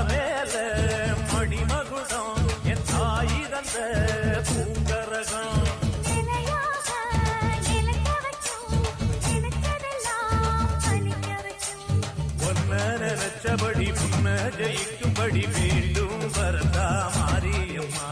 மேல மணிமகுடம் என் தாய் தந்த பூங்கரகம் நினைச்சபடி முன்ன ஜெயிக்கும்படி மீண்டும் வரதா மாரியம்மா.